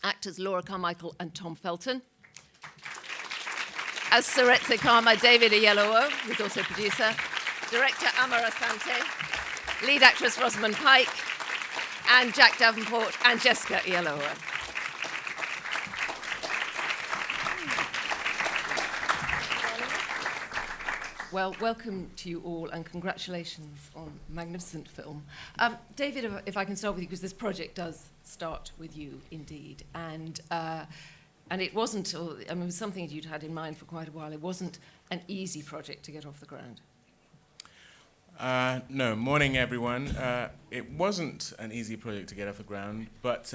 Actors Laura Carmichael and Tom Felton. As Seretse Khama, David Oyelowo, who's also producer. Director Amma Asante. Lead actress Rosamund Pike. And Jack Davenport and Jessica Oyelowo. Well, welcome to you all, and congratulations on a magnificent film. David, if I can start with you, because this project does start with you, indeed. And it wasn't, it was something you'd had in mind for quite a while. It wasn't an easy project to get off the ground. No, morning, everyone. It wasn't an easy project to get off the ground, but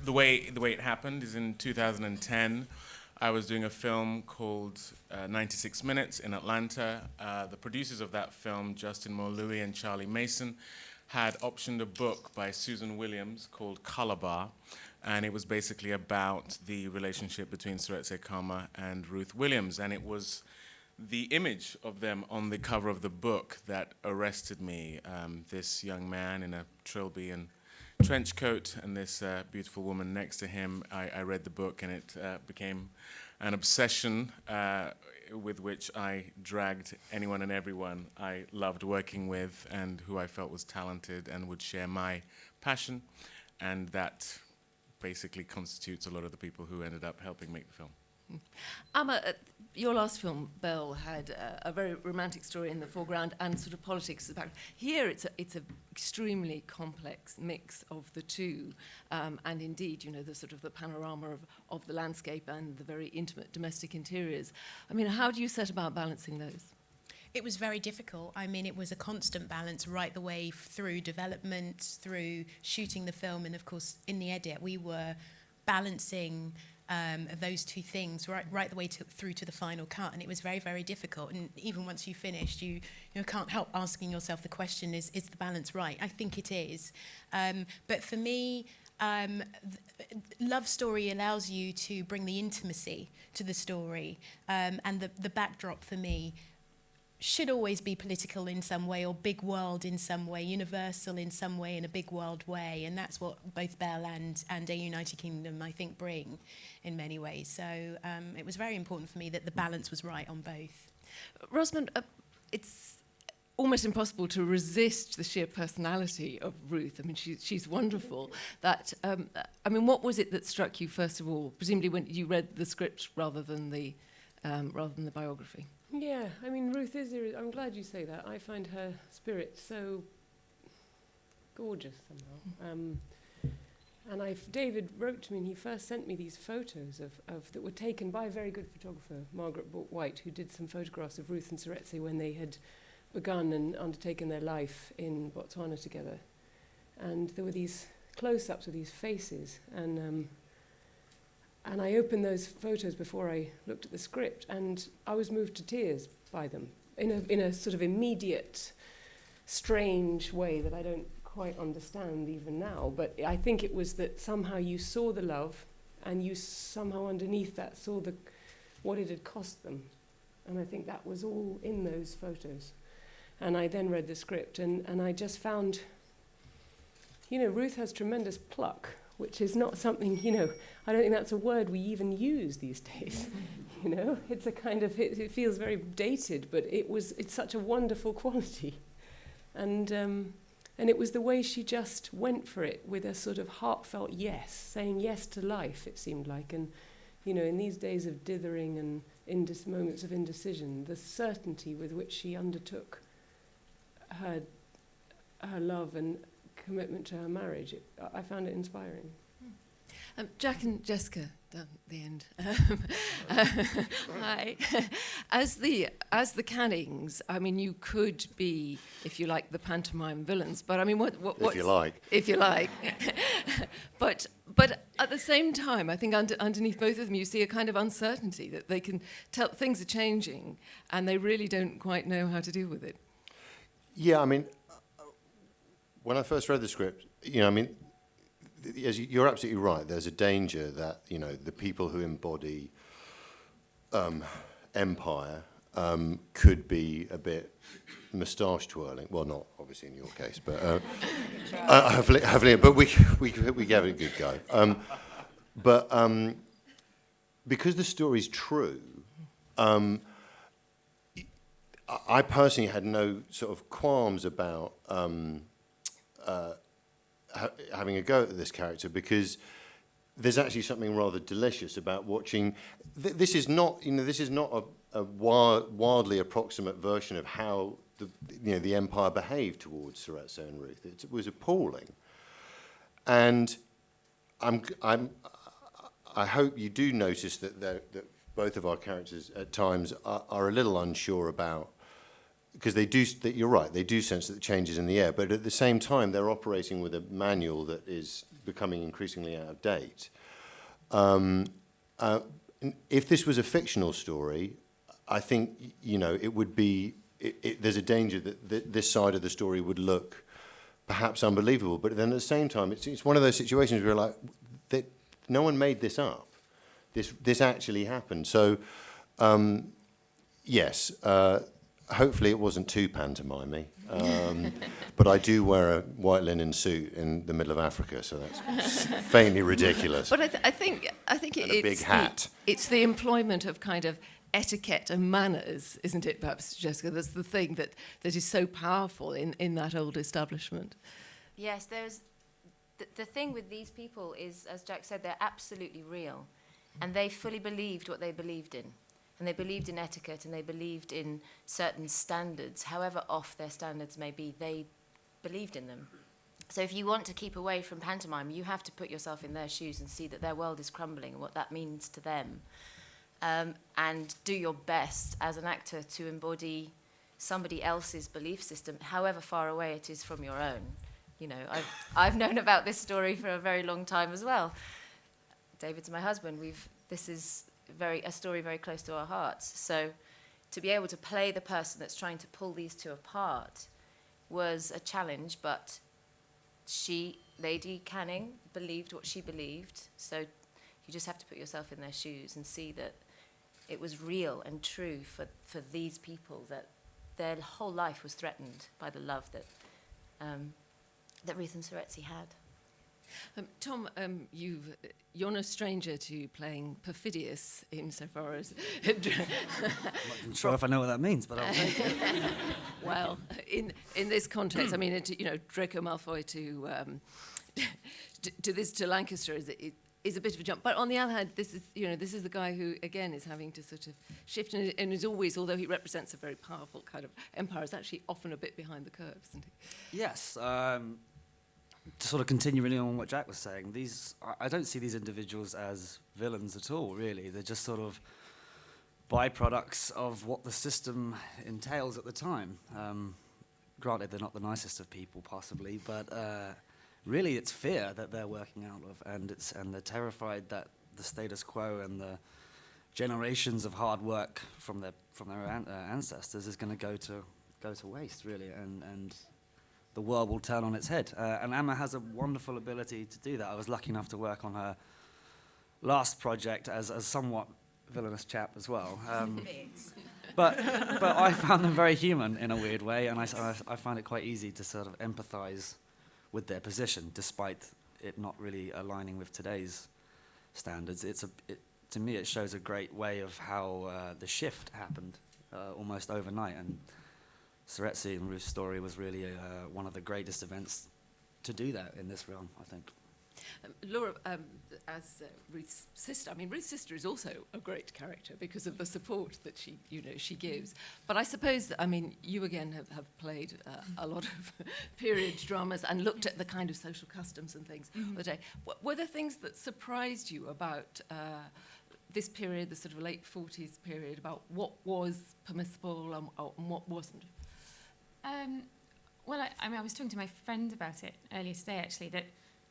the way it happened is in 2010, I was doing a film called 96 Minutes in Atlanta. The producers of that film, Justin Moore-Louis and Charlie Mason, had optioned a book by Susan Williams called Color Bar, and it was basically about the relationship between Seretse Khama and Ruth Williams, and it was the image of them on the cover of the book that arrested me. This young man in a trilby and trench coat and this beautiful woman next to him. I read the book and it became an obsession with which I dragged anyone and everyone I loved working with and who I felt was talented and would share my passion. And that basically constitutes a lot of the people who ended up helping make the film. Amma, your last film, Belle, had a very romantic story in the foreground and sort of politics in the background. Here, it's an extremely complex mix of the two, and indeed, the sort of the panorama of the landscape and the very intimate domestic interiors. I mean, how do you set about balancing those? It was very difficult. I mean, it was a constant balance right the way through development, through shooting the film, and of course, in the edit, we were balancing those two things right the way through to the final cut, and it was very, very difficult. And even once you finished, you can't help asking yourself the question: Is the balance right? I think it is. But for me, love story allows you to bring the intimacy to the story, and the backdrop for me should always be political in some way, or big world in some way, universal in some way, in a big world way, and that's what both Belle and A United Kingdom, I think, bring in many ways. So it was very important for me that the balance was right on both. Rosamund, it's almost impossible to resist the sheer personality of Ruth. I mean, she's wonderful. What was it that struck you first of all? Presumably, when you read the script rather than the biography. Yeah, I mean, Ruth is. I'm glad you say that. I find her spirit so gorgeous somehow. And David wrote to me, and he first sent me these photos of that were taken by a very good photographer, Margaret White, who did some photographs of Ruth and Seretse when they had begun and undertaken their life in Botswana together. And there were these close-ups of these faces, and I opened those photos before I looked at the script, and I was moved to tears by them in a sort of immediate, strange way that I don't quite understand even now. But I think it was that somehow you saw the love, and you somehow underneath that saw what it had cost them. And I think that was all in those photos. And I then read the script, and I just found, Ruth has tremendous pluck, which is not something, I don't think that's a word we even use these days. It's a kind of, it feels very dated, but it's such a wonderful quality. And it was the way she just went for it with a sort of heartfelt yes, saying yes to life, it seemed like. And, in these days of dithering and moments of indecision, the certainty with which she undertook her love and commitment to her marriage, I found it inspiring. Jack and Jessica down at the end. Hi. As the Cannings, I mean, you could be, if you like, the pantomime villains. But I mean, what if you like. If you like. But at the same time, I think underneath both of them, you see a kind of uncertainty that they can tell things are changing, and they really don't quite know how to deal with it. Yeah, I mean, when I first read the script, you're absolutely right. There's a danger that, the people who embody empire could be a bit moustache twirling. Well, not obviously in your case, but hopefully, but we gave it a good go. But because the story's true, I personally had no sort of qualms about having a go at this character, because there's actually something rather delicious about watching. This is not a wildly approximate version of how the empire behaved towards Seretse and Ruth. It was appalling, and I hope you do notice that both of our characters at times are a little unsure about, because you're right, they do sense that the change is in the air, but at the same time they're operating with a manual that is becoming increasingly out of date. If this was a fictional story, I think it would be. There's a danger that this side of the story would look perhaps unbelievable, but then at the same time, it's one of those situations where like that no one made this up. This actually happened. So yes. Hopefully it wasn't too pantomime-y, but I do wear a white linen suit in the middle of Africa, so that's faintly ridiculous. But I think And a big hat. It's the employment of kind of etiquette and manners, isn't it, perhaps, Jessica? That's the thing that is so powerful in that old establishment. Yes, there's the thing with these people is, as Jack said, they're absolutely real, and they fully believed what they believed in. And they believed in etiquette, and they believed in certain standards. However off their standards may be, they believed in them. So if you want to keep away from pantomime, you have to put yourself in their shoes and see that their world is crumbling and what that means to them. And do your best as an actor to embody somebody else's belief system, however far away it is from your own. I've known about this story for a very long time as well. David's my husband. This is a story very close to our hearts. So to be able to play the person that's trying to pull these two apart was a challenge, but Lady Canning, believed what she believed. So you just have to put yourself in their shoes and see that it was real and true for these people, that their whole life was threatened by the love that Ruth and Seretse had. Tom, you're no stranger to playing perfidious insofar as... I'm not sure if I know what that means, but I'll take it. Well, in this context, I mean, Draco Malfoy to Lancaster is a bit of a jump. But on the other hand, this is the guy who, again, is having to sort of shift and is always, although he represents a very powerful kind of empire, is actually often a bit behind the curve, isn't he? Yes. To sort of continue really on what Jack was saying, I don't see these individuals as villains at all, really. They're just sort of byproducts of what the system entails at the time. Granted, they're not the nicest of people, possibly, but really it's fear that they're working out of, and they're terrified that the status quo and the generations of hard work from their ancestors is going to go to waste, really, and the world will turn on its head. And Amma has a wonderful ability to do that. I was lucky enough to work on her last project as a somewhat villainous chap as well. But I found them very human in a weird way, and I find it quite easy to sort of empathise with their position, despite it not really aligning with today's standards. To me, it shows a great way of how the shift happened almost overnight, and Seretse and Ruth's story was really one of the greatest events to do that in this realm, I think. Laura, as Ruth's sister, I mean, Ruth's sister is also a great character because of the support that she gives. But I suppose, I mean, you again have played a lot of period dramas and looked at the kind of social customs and things of the day. Were there things that surprised you about this period, the sort of late 40s period, about what was permissible and what wasn't? Well, I was talking to my friend about it earlier today, actually, that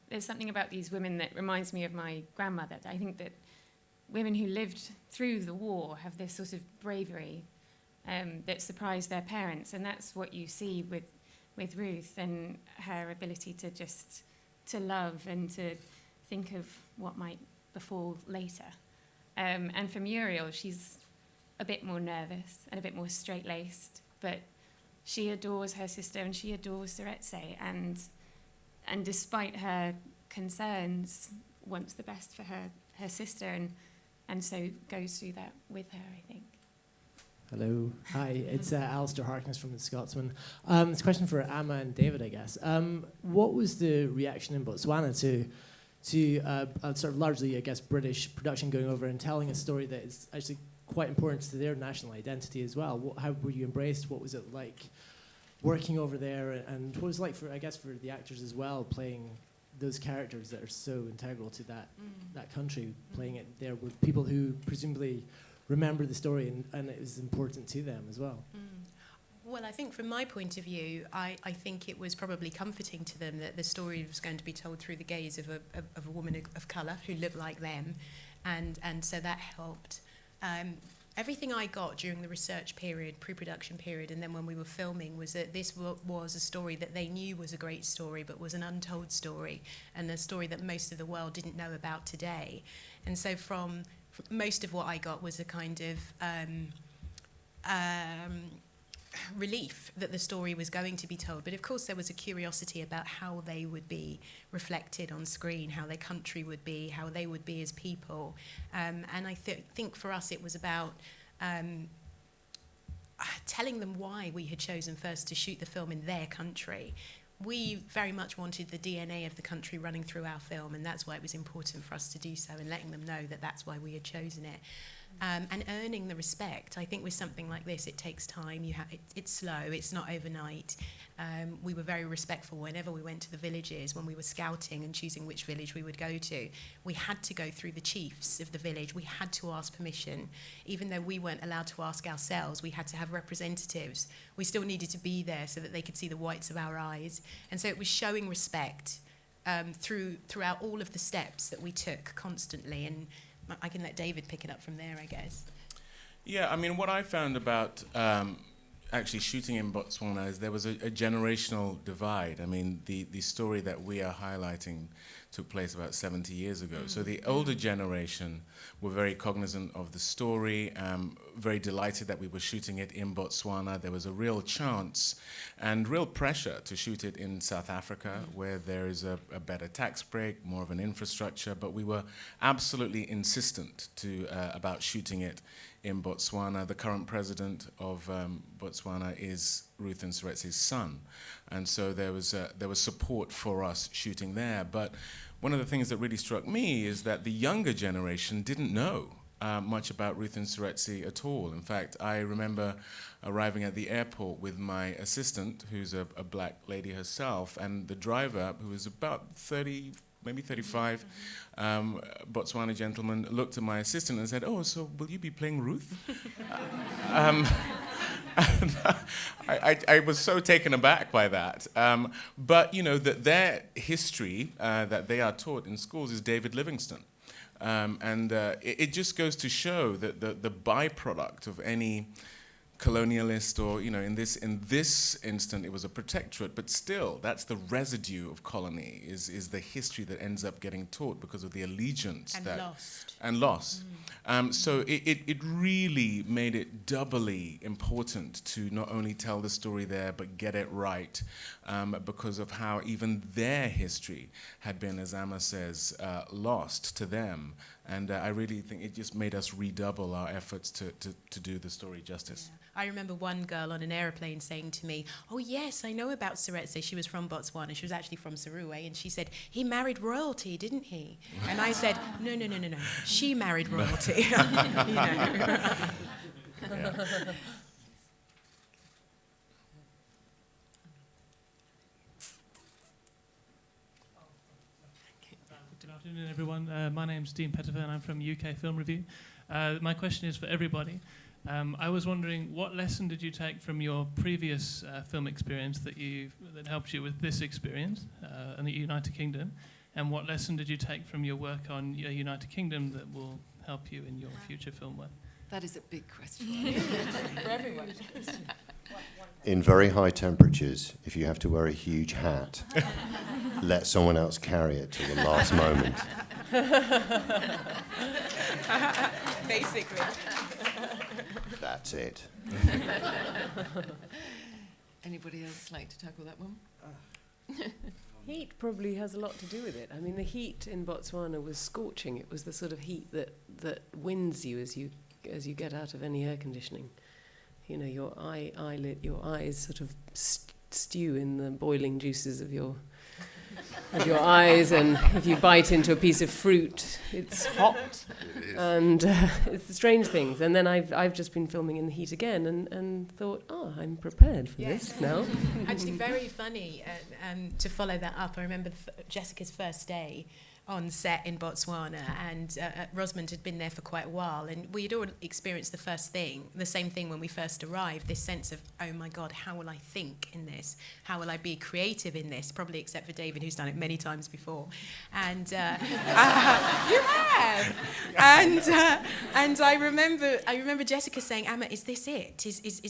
there's something about these women that reminds me of my grandmother. I think that women who lived through the war have this sort of bravery that surprised their parents, and that's what you see with Ruth and her ability to love and to think of what might befall later. And for Muriel, she's a bit more nervous and a bit more straight-laced, but she adores her sister and she adores Seretse, and despite her concerns, wants the best for her sister, and so goes through that with her, I think. Hello. Hi, it's Alistair Harkness from The Scotsman. It's a question for Amma and David, I guess. What was the reaction in Botswana to sort of largely, I guess, British production going over and telling a story that is actually quite important to their national identity as well? How were you embraced? What was it like working over there? And what was it like for the actors as well, playing those characters that are so integral to that country, playing it there with people who presumably remember the story and it was important to them as well? Well, I think from my point of view, I think it was probably comforting to them that the story was going to be told through the gaze of a woman of colour who looked like them, and so that helped. Everything I got during the research period, pre-production period, and then when we were filming was that this was a story that they knew was a great story, but was an untold story, and a story that most of the world didn't know about today. And so from most of what I got was a kind of relief that the story was going to be told. But of course there was a curiosity about how they would be reflected on screen, how their country would be, how they would be as people. And I think for us it was about telling them why we had chosen first to shoot the film in their country. We very much wanted the DNA of the country running through our film, and that's why it was important for us to do so, and letting them know that that's why we had chosen it. And earning the respect. I think with something like this, it takes time. It's slow. It's not overnight. We were very respectful whenever we went to the villages, when we were scouting and choosing which village we would go to. We had to go through the chiefs of the village. We had to ask permission. Even though we weren't allowed to ask ourselves, we had to have representatives. We still needed to be there so that they could see the whites of our eyes. And so it was showing respect throughout all of the steps that we took constantly. And I can let David pick it up from there, I guess. Yeah, I mean, what I found about actually shooting in Botswana is there was a generational divide. I mean, the story that we are highlighting took place about 70 years ago. So the older generation were very cognizant of the story, very delighted that we were shooting it in Botswana. There was a real chance and real pressure to shoot it in South Africa, where there is a better tax break, more of an infrastructure, but we were absolutely insistent about shooting it in Botswana. The current president of Botswana is Ruth and Seretse's son, and so there was support for us shooting there. But one of the things that really struck me is that the younger generation didn't know much about Ruth and Seretse at all. In fact, I remember arriving at the airport with my assistant, who's a black lady herself, and the driver, who was about 30, maybe 35, Botswana gentleman, looked at my assistant and said, "Oh, so will you be playing Ruth?" I was so taken aback by that. But, you know, that their history that they are taught in schools is David Livingstone. It just goes to show that the byproduct of any colonialist, or, you know, in this instant it was a protectorate, but still that's the residue of colony, is the history that ends up getting taught because of the allegiance and lost. So it really made it doubly important to not only tell the story there but get it right, because of how even their history had been, as Amma says, lost to them. And I really think it just made us redouble our efforts to do the story justice. Yeah. I remember one girl on an aeroplane saying to me, "Oh yes, I know about Seretse. She was from Botswana. She was actually from Seretse." And she said, "He married royalty, didn't he?" And I said, No. She married royalty. You know. Yeah. Good afternoon, everyone. My name's Dean Pettifer, and I'm from UK Film Review. My question is for everybody. I was wondering, what lesson did you take from your previous film experience that helped you with this experience in the United Kingdom, and what lesson did you take from your work on United Kingdom that will help you in your future film work? That is a big question. For everyone. In very high temperatures, if you have to wear a huge hat, let someone else carry it till the last moment. Basically. That's it. Anybody else like to tackle that one? Heat probably has a lot to do with it. I mean, the heat in Botswana was scorching. It was the sort of heat that winds you as you get out of any air conditioning. You know, your eyes sort of stew in the boiling juices of your eyes, and if you bite into a piece of fruit, it's hot. And it's the strange things. And then I've just been filming in the heat again and thought, I'm prepared for this now. Actually, very funny to follow that up. I remember Jessica's first day on set in Botswana, and Rosamund had been there for quite a while, and we had all experienced the same thing when we first arrived, this sense of, oh my God, how will I think in this? How will I be creative in this? Probably except for David, who's done it many times before. And you have! And I remember Jessica saying, Amma, is this it? Is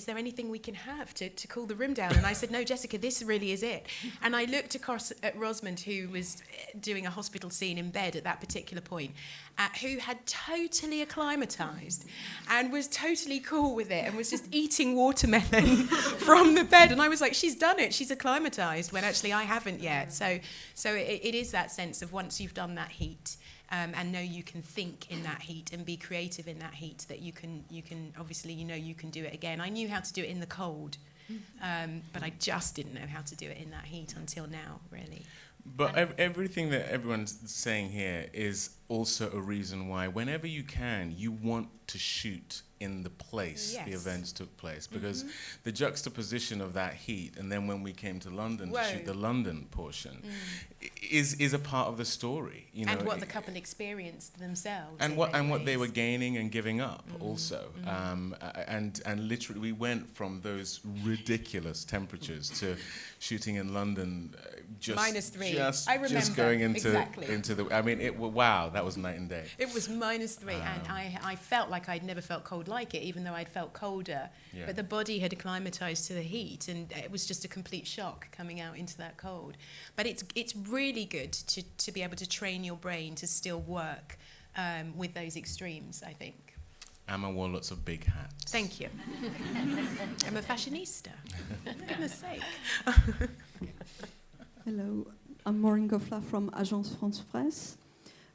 there anything we can have to cool the room down? And I said, no, Jessica, this really is it. And I looked across at Rosamund, who was doing a hospital scene in bed at that particular point, who had totally acclimatized and was totally cool with it and was just eating watermelon from the bed. And I was like, she's done it, she's acclimatized, when actually I haven't yet. So it is that sense of once you've done that heat, and know you can think in that heat and be creative in that heat, that you can obviously, you can do it again. I knew how to do it in the cold, but I just didn't know how to do it in that heat until now, really. But everything that everyone's saying here is also a reason why, whenever you can, you want to shoot in the place the events took place, because the juxtaposition of that heat, and then when we came to London to shoot the London portion, is a part of the story, and what the couple experienced themselves, and what they were gaining and giving up also, and literally we went from those ridiculous temperatures to shooting in London just -3. I remember just going into exactly. the. I mean, wow, that was night and day. It was -3, and I felt like I'd never felt cold like it, even though I'd felt colder. Yeah. But the body had acclimatized to the heat, and it was just a complete shock coming out into that cold. But it's really good to be able to train your brain to still work with those extremes, I think. Amma wore lots of big hats. Thank you. I'm a fashionista, for goodness sake. Hello, I'm Maureen Goffler from Agence France Presse.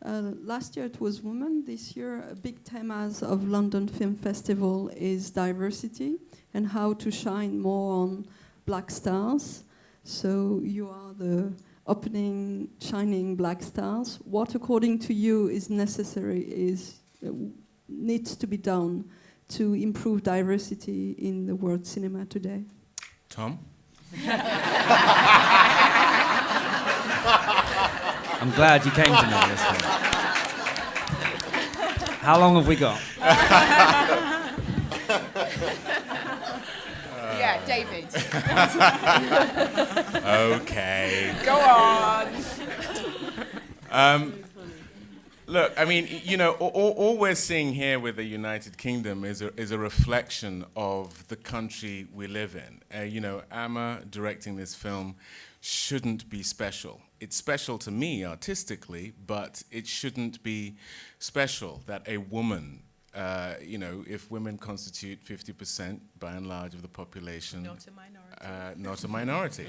Last year it was women. This year, a big theme of London Film Festival is diversity and how to shine more on black stars. So you are the opening shining black stars. What, according to you, is necessary, needs to be done to improve diversity in the world cinema today? Tom? I'm glad you came to me this week. How long have we got? Yeah, David. Okay. Go on. Look, I mean, all we're seeing here with the United Kingdom is a reflection of the country we live in. Amma directing this film shouldn't be special. It's special to me artistically, but it shouldn't be special that a woman, if women constitute 50% by and large of the population, Not a minority. Not a minority.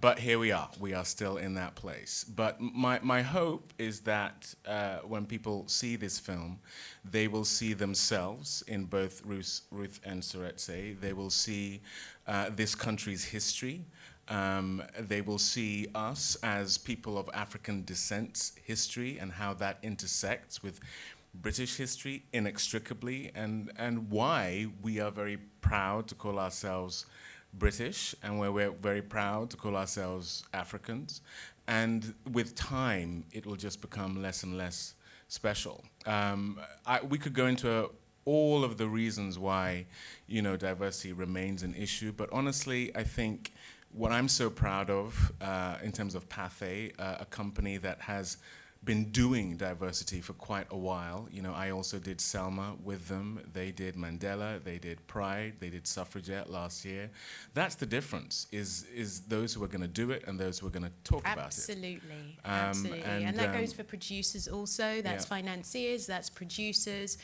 But here we are still in that place. But my hope is that when people see this film, they will see themselves in both Ruth and Seretse. They will see this country's history. They will see us as people of African descent history and how that intersects with British history inextricably, and why we are very proud to call ourselves British, and where we're very proud to call ourselves Africans. And with time, it will just become less and less special. We could go into all of the reasons why, diversity remains an issue, but honestly, I think what I'm so proud of in terms of Pathé, a company that has been doing diversity for quite a while. You know, I also did Selma with them. They did Mandela, they did Pride, they did Suffragette last year. That's the difference, is those who are going to do it and those who are going to talk about it. Absolutely, absolutely. And that goes for producers also, that's financiers, that's producers,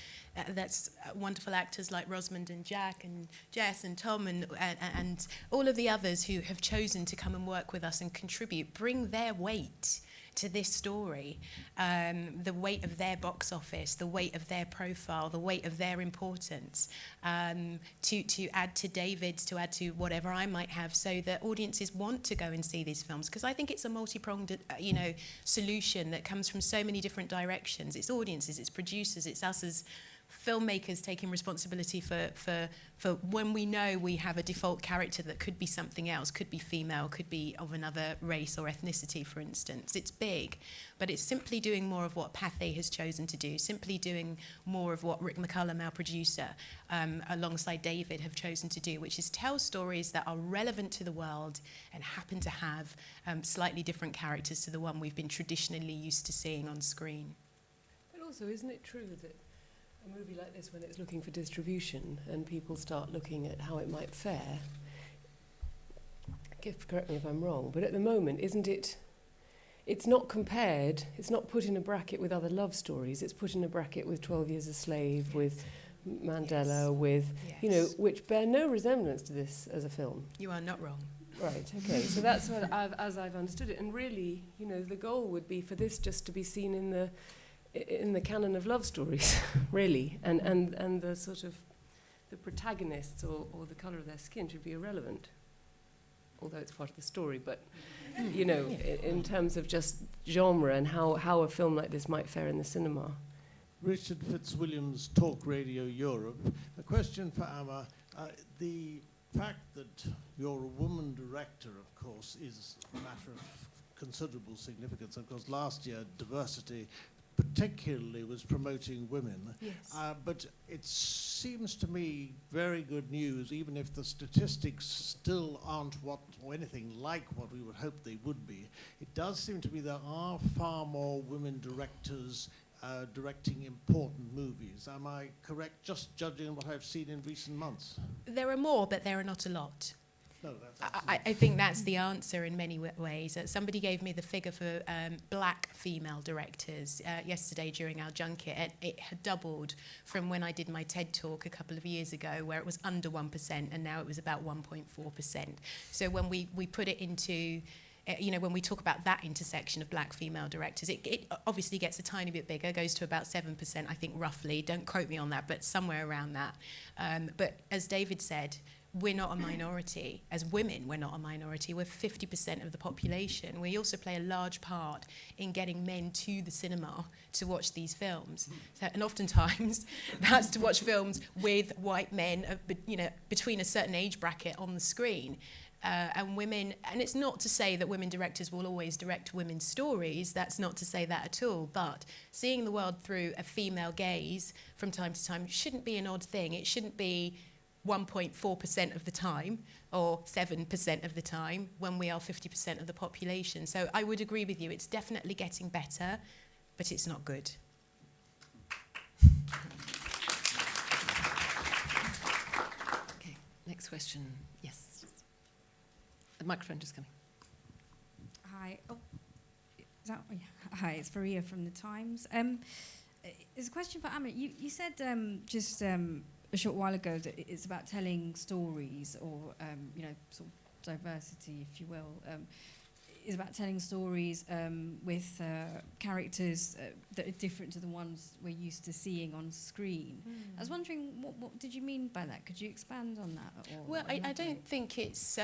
that's wonderful actors like Rosamund and Jack and Jess and Tom and all of the others who have chosen to come and work with us and contribute, bring their weight to this story, the weight of their box office, the weight of their profile, the weight of their importance, to add to David's, to add to whatever I might have, so that audiences want to go and see these films. Because I think it's a multi-pronged, solution that comes from so many different directions. It's audiences, it's producers, it's us as filmmakers taking responsibility for when we know we have a default character that could be something else, could be female, could be of another race or ethnicity, for instance. It's big, but it's simply doing more of what Pathé has chosen to do, simply doing more of what Rick McCullum, our producer, alongside David, have chosen to do, which is tell stories that are relevant to the world and happen to have slightly different characters to the one we've been traditionally used to seeing on screen. But also, isn't it true that a movie like this, when it's looking for distribution and people start looking at how it might fare, correct me if I'm wrong, but at the moment, isn't it, it's not compared, it's not put in a bracket with other love stories, it's put in a bracket with 12 Years a Slave, with Mandela, with, which bear no resemblance to this as a film. You are not wrong. Right, okay, so that's what as I've understood it, and really, the goal would be for this just to be seen in the canon of love stories, really, and the sort of the protagonists or the colour of their skin should be irrelevant, although it's part of the story. But in terms of just genre and how a film like this might fare in the cinema. Richard Fitzwilliams, Talk Radio Europe. A question for Amma. The fact that you're a woman director, of course, is a matter of considerable significance. Of course, last year, diversity particularly was promoting women. Yes. But it seems to me very good news, even if the statistics still aren't anything like what we would hope they would be. It does seem to me there are far more women directors directing important movies. Am I correct, just judging what I've seen in recent months? There are more, but there are not a lot. No, I think that's the answer in many ways. Somebody gave me the figure for black female directors yesterday during our junket, and it had doubled from when I did my TED talk a couple of years ago, where it was under 1%, and now it was about 1.4%. So when we put it into, when we talk about that intersection of black female directors, it obviously gets a tiny bit bigger, goes to about 7%, I think, roughly. Don't quote me on that, but somewhere around that. But as David said, we're not a minority. As women, we're not a minority. We're 50% of the population. We also play a large part in getting men to the cinema to watch these films. So, and oftentimes, that's to watch films with white men, between a certain age bracket on the screen. And women, and it's not to say that women directors will always direct women's stories, that's not to say that at all, but seeing the world through a female gaze from time to time shouldn't be an odd thing. It shouldn't be 1.4% of the time or 7% of the time when we are 50% of the population. So I would agree with you, it's definitely getting better, but it's not good. Okay, next question. Yes. The microphone just coming. Hi. Oh, is that, yeah. Hi, it's Faria from The Times. It's a question for Amma. You said just a short while ago that it's about telling stories, or sort of diversity, if you will. Is about telling stories with characters that are different to the ones we're used to seeing on screen. I was wondering, what did you mean by that? Could you expand on that? Well, I don't think it's...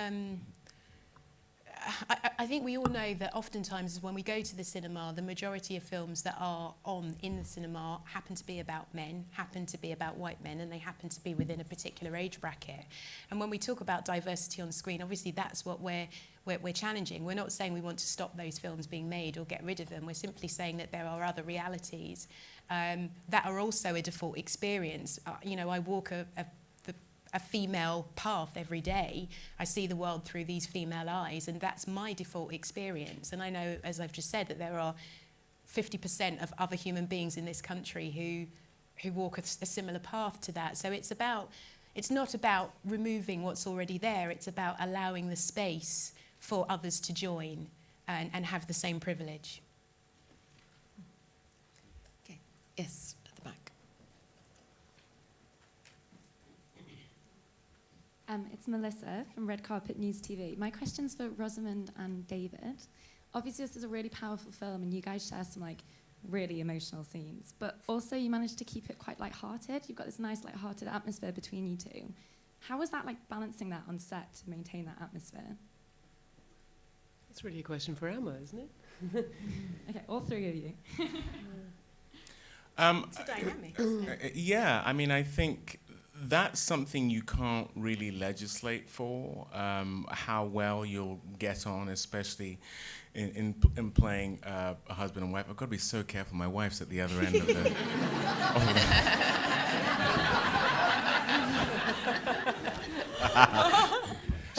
I think we all know that oftentimes when we go to the cinema, the majority of films that are on in the cinema happen to be about men, happen to be about white men, and they happen to be within a particular age bracket. And when we talk about diversity on screen, obviously that's what we're challenging. We're not saying we want to stop those films being made or get rid of them. We're simply saying that there are other realities that are also a default experience. I walk a female path every day. I see the world through these female eyes, and that's my default experience. And I know, as I've just said, that there are 50% of other human beings in this country who walk a similar path to that. So it's not about removing what's already there, it's about allowing the space for others to join and have the same privilege. Okay. Yes, at the back. It's Melissa from Red Carpet News TV. My question's for Rosamund and David. Obviously, this is a really powerful film, and you guys share some really emotional scenes. But also, you managed to keep it quite lighthearted. You've got this nice lighthearted atmosphere between you two. How was that balancing that on set to maintain that atmosphere? That's really a question for Amma, isn't it? Okay, all three of you. It's a dynamic, isn't it? Yeah, I mean, I think that's something you can't really legislate for, how well you'll get on, especially in playing a husband and wife. I've got to be so careful. My wife's at the other end of the...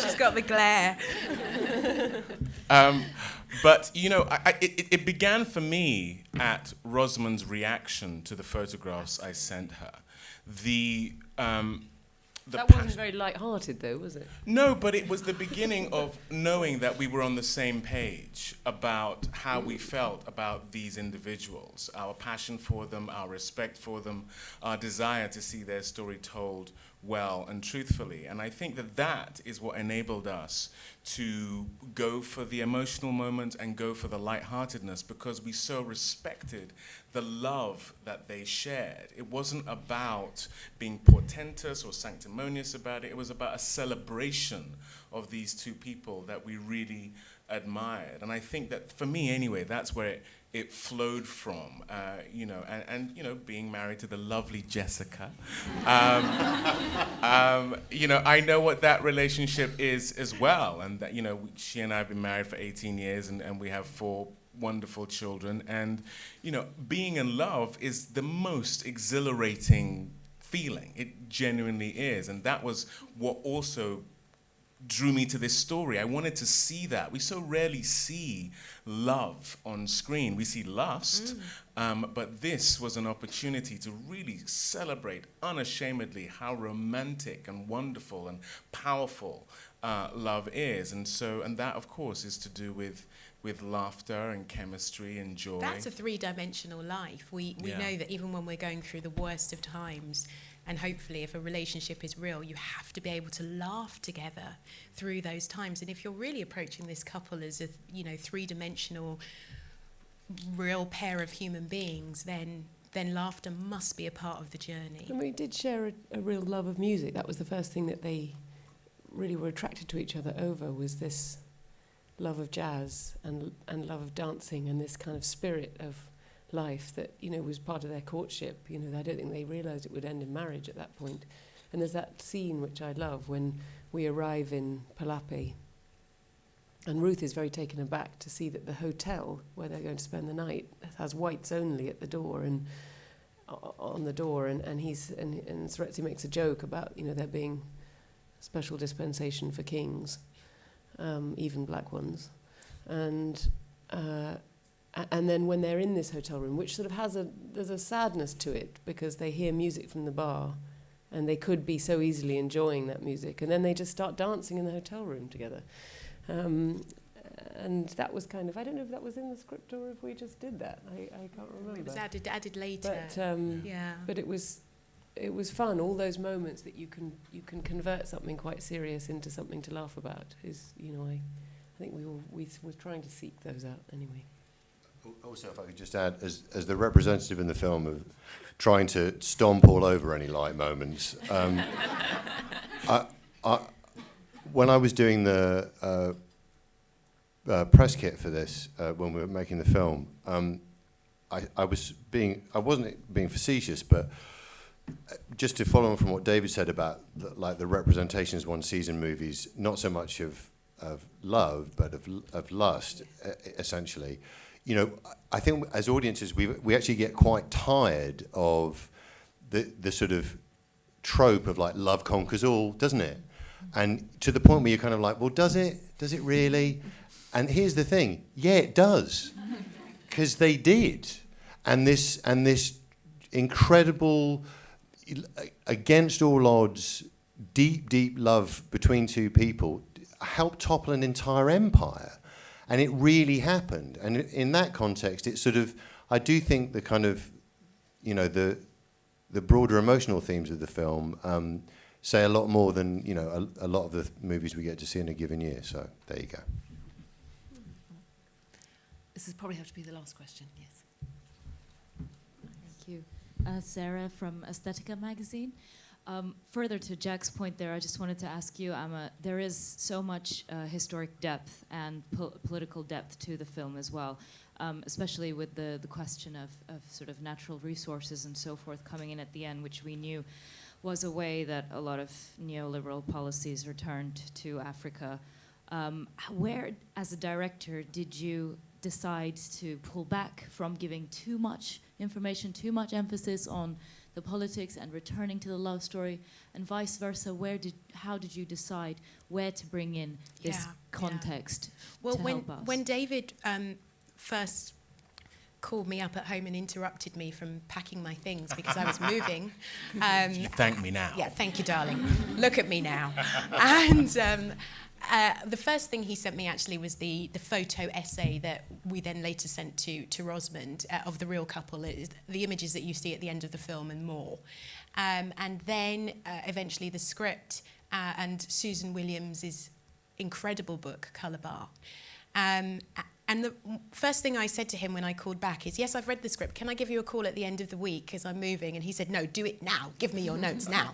She's got the glare. But, you know, it began for me at Rosamund's reaction to the photographs I sent her. That wasn't very light-hearted, though, was it? No, but it was the beginning of knowing that we were on the same page about how we felt about these individuals, our passion for them, our respect for them, our desire to see their story told well and truthfully. And I think that is what enabled us to go for the emotional moment and go for the lightheartedness, because we so respected the love that they shared. It wasn't about being portentous or sanctimonious about it. It was about a celebration of these two people that we really admired. And I think that, for me anyway, that's where it flowed from, you know, and you know, being married to the lovely Jessica. You know, I know what that relationship is as well, and that, you know, she and I have been married for 18 years, and we have 4 wonderful children, and, you know, being in love is the most exhilarating feeling. It genuinely is, and that was what also drew me to this story. I wanted to see that. We so rarely see love on screen. We see lust, but this was an opportunity to really celebrate unashamedly how romantic and wonderful and powerful love is. And that, of course, is to do with laughter and chemistry and joy. That's a 3-dimensional life. We know that even when we're going through the worst of times, and hopefully if a relationship is real, you have to be able to laugh together through those times. And if you're really approaching this couple as a 3-dimensional real pair of human beings, then laughter must be a part of the journey. And we did share a real love of music. That was the first thing that they really were attracted to each other over, was this love of jazz and love of dancing and this kind of spirit of life that, you know, was part of their courtship. You know, I don't think they realised it would end in marriage at that point. And there's that scene which I love when we arrive in Palape, and Ruth is very taken aback to see that the hotel where they're going to spend the night has whites only at the door and on the door, and Seretse makes a joke about, you know, there being special dispensation for kings, even black ones, and then when they're in this hotel room, which sort of there's a sadness to it, because they hear music from the bar and they could be so easily enjoying that music, and then they just start dancing in the hotel room together. And that was kind of, I don't know if that was in the script or if we just did that. I can't remember. It was added later. But it was fun. All those moments that you can convert something quite serious into something to laugh about is, you know, I think we were trying to seek those out anyway. Also, if I could just add, as the representative in the film of trying to stomp all over any light moments, when I was doing the press kit for this, when we were making the film, I wasn't being facetious, but just to follow on from what David said about the representations one sees in movies, not so much of love, but of lust, essentially. You know, I think as audiences, we actually get quite tired of the sort of trope of like love conquers all, doesn't it? And to the point where you're kind of like, well, does it? Does it really? And here's the thing, yeah, it does. because they did, and this incredible, against all odds, deep love between two people helped topple an entire empire, and it really happened. And in that context, it sort of, I do think the kind of, you know, the broader emotional themes of the film say a lot more than, you know, a lot of the movies we get to see in a given year. So there you go. This is probably have to be the last question. Yes. Thank you. Sarah from Aesthetica magazine. Further to Jack's point there, I just wanted to ask you, Amma, there is so much historic depth and political depth to the film as well, especially with the question of sort of natural resources and so forth coming in at the end, which we knew was a way that a lot of neoliberal policies returned to Africa. Where, as a director, did you decide to pull back from giving too much information, too much emphasis on the politics and returning to the love story, and vice versa? How did you decide where to bring in this context well, to help us? When David first called me up at home and interrupted me from packing my things because I was moving. You thank me now. Yeah, thank you, darling. Look at me now. And the first thing he sent me actually was the photo essay that we then later sent to Rosamund of the real couple, the images that you see at the end of the film and more. And then eventually the script and Susan Williams' incredible book, Colour Bar. And the first thing I said to him when I called back is, yes, I've read the script. Can I give you a call at the end of the week because I'm moving? And he said, no, do it now. Give me your notes now.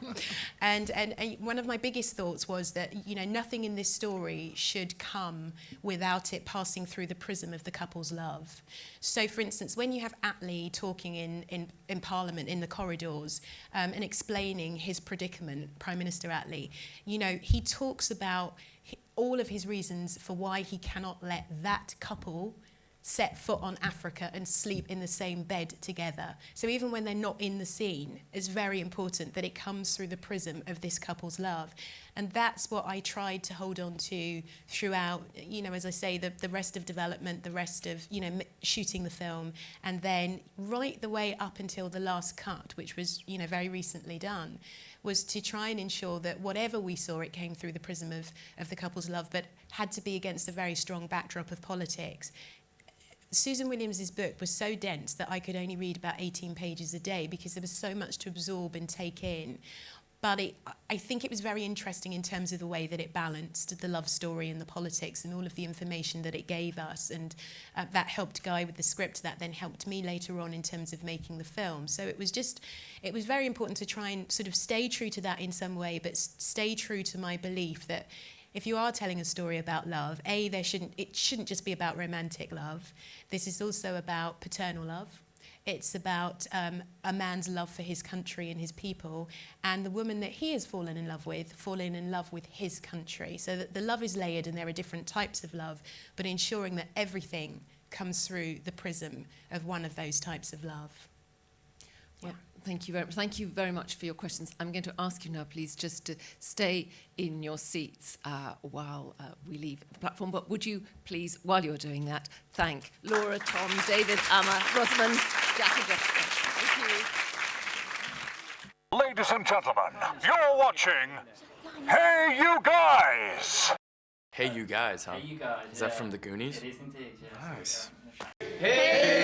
And one of my biggest thoughts was that, you know, nothing in this story should come without it passing through the prism of the couple's love. So, for instance, when you have Attlee talking in Parliament, in the corridors, and explaining his predicament, Prime Minister Attlee, you know, he talks about all of his reasons for why he cannot let that couple set foot on Africa and sleep in the same bed together. So even when they're not in the scene, it's very important that it comes through the prism of this couple's love. And that's what I tried to hold on to throughout, you know, as I say, the rest of development, the rest of, you know, shooting the film, and then right the way up until the last cut, which was, you know, very recently done, was to try and ensure that whatever we saw, it came through the prism of the couple's love, but had to be against a very strong backdrop of politics. Susan Williams' book was so dense that I could only read about 18 pages a day because there was so much to absorb and take in. But I think it was very interesting in terms of the way that it balanced the love story and the politics and all of the information that it gave us. And that helped Guy with the script. That then helped me later on in terms of making the film. So it was very important to try and sort of stay true to that in some way, but stay true to my belief that if you are telling a story about love, it shouldn't just be about romantic love. This is also about paternal love. It's about a man's love for his country and his people, and the woman that he has fallen in love with his country. So that the love is layered and there are different types of love, but ensuring that everything comes through the prism of one of those types of love. Well, thank you very much for your questions. I'm going to ask you now, please, just to stay in your seats while we leave the platform. But would you please, while you're doing that, thank Laura, Tom, David, Amma, Rosamund, Jack and Jessica. Thank you. Ladies and gentlemen, you're watching Hey You Guys! Hey You Guys, huh? Hey You Guys. Is that from the Goonies? It is indeed, yes. Nice. Hey!